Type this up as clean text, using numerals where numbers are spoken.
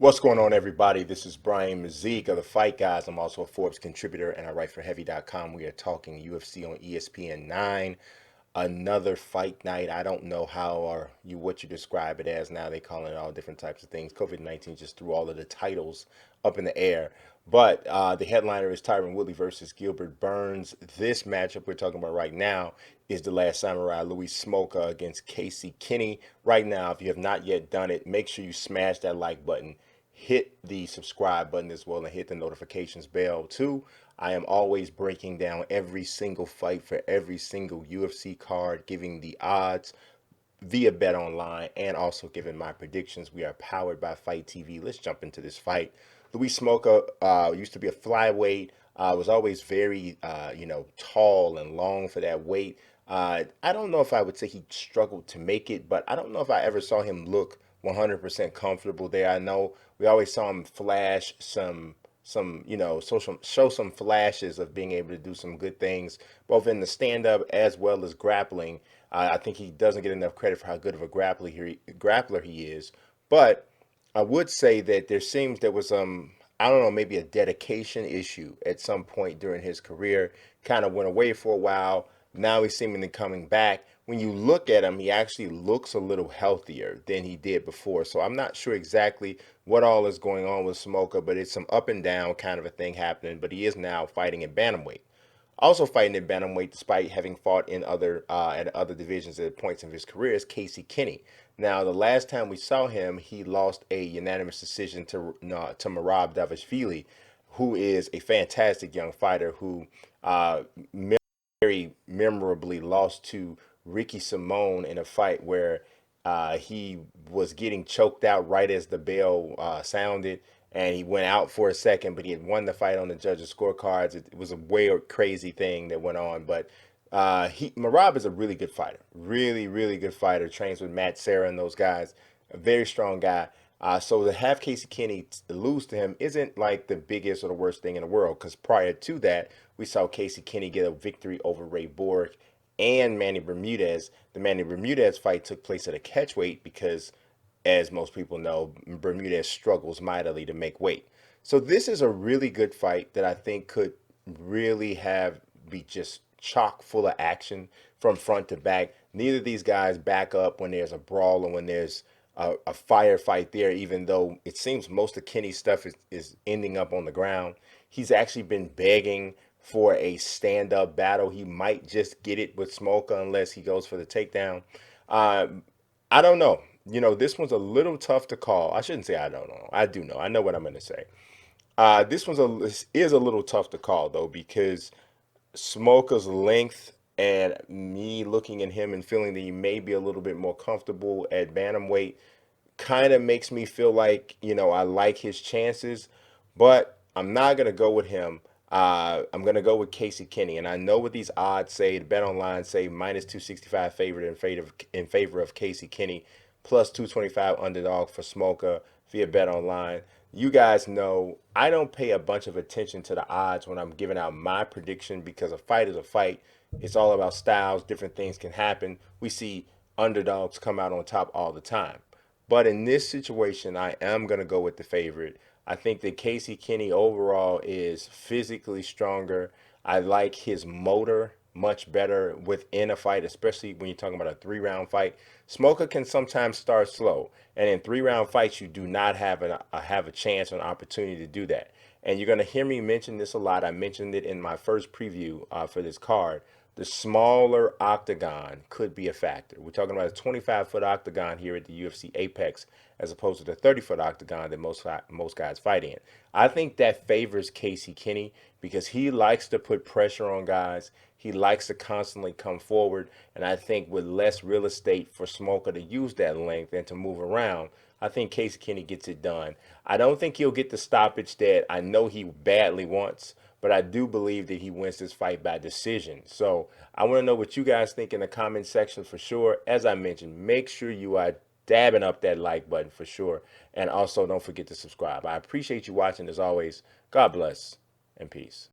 What's going on, everybody? This is Brian Mazique of the Fight Guys. I'm also a Forbes contributor and I write for Heavy.com. We are talking UFC on ESPN 9. Another fight night. I don't know how or what you describe it as now. They call it all different types of things. COVID-19 just threw all of the titles up in the air. But the headliner is Tyron Woodley versus Gilbert Burns. This matchup we're talking about right now is the Last Samurai, Louis Smolka against Casey Kenney. Right now, if you have not yet done it, make sure you smash that like button, hit the subscribe button as well, and hit the notifications bell too. I am always breaking down every single fight for every single UFC card, giving the odds via Bet Online, and also giving my predictions. We are powered by Fight TV. Let's jump into this fight. Louis Smolka used to be a flyweight. Was always very, tall and long for that weight. I don't know if I would say he struggled to make it, but I don't know if I ever saw him look 100% comfortable there. I know we always saw him flash some social show some flashes of being able to do some good things both in the stand up as well as grappling. I think he doesn't get enough credit for how good of a grappler he is, but I would say that there was I don't know, maybe a dedication issue at some point during his career. Kind of went away for a while. Now he's seemingly coming back. When you look at him, he actually looks a little healthier than he did before. So I'm not sure exactly what all is going on with Smolka, but it's some up and down kind of a thing happening. But he is now fighting in bantamweight. Also fighting in bantamweight, despite having fought in other divisions at points in his career, is Casey Kenney. Now, the last time we saw him, he lost a unanimous decision to Merab Davishvili, who is a fantastic young fighter who very memorably lost to Ricky Simone in a fight where he was getting choked out right as the bell sounded, and he went out for a second, but he had won the fight on the judges' scorecards. It was a way crazy thing that went on, but Marab is a really good fighter, really really good fighter. Trains with Matt Serra and those guys. A very strong guy. So to have Casey Kenney lose to him isn't like the biggest or the worst thing in the world, because prior to that, we saw Casey Kenney get a victory over Ray Borg and Manny Bermudez. The Manny Bermudez fight took place at a catchweight because, as most people know, Bermudez struggles mightily to make weight. So this is a really good fight that I think could really have be just chock full of action from front to back. Neither of these guys back up when there's a brawl or when there's a firefight there, even though it seems most of Kenny's stuff is ending up on the ground. He's actually been begging for a stand-up battle. He might just get it with Smolka unless he goes for the takedown. Uh, I don't know. This one's a little tough to call. I shouldn't say I don't know. I do know. I know what I'm going to say. This is a little tough to call though, because Smolka's length and me looking at him and feeling that he may be a little bit more comfortable at bantamweight kind of makes me feel like, I like his chances, but I'm not going to go with him. I'm going to go with Casey Kenney. And I know what these odds say. The Bet Online say minus 265 favorite in favor of Casey Kenney, plus 225 underdog for Smolka via Bet Online. You guys know I don't pay a bunch of attention to the odds when I'm giving out my prediction, because a fight is a fight. It's all about styles. Different things can happen. We see underdogs come out on top all the time. But in this situation, I am going to go with the favorite. I think that Casey Kenney overall is physically stronger. I like his motor much better within a fight, especially when you're talking about a 3 round fight. Smoker can sometimes start slow, and in 3 round fights, you do not have a chance or an opportunity to do that. And you're going to hear me mention this a lot. I mentioned it in my first preview for this card. The smaller octagon could be a factor. We're talking about a 25-foot octagon here at the UFC Apex, as opposed to the 30-foot octagon that most guys fight in. I think that favors Casey Kenney because he likes to put pressure on guys. He likes to constantly come forward, and I think with less real estate for Smolka to use that length and to move around, I think Casey Kenney gets it done. I don't think he'll get the stoppage that I know he badly wants, but I do believe that he wins this fight by decision. So I want to know what you guys think in the comment section for sure. As I mentioned, make sure you are dabbing up that like button for sure. And also don't forget to subscribe. I appreciate you watching as always. God bless and peace.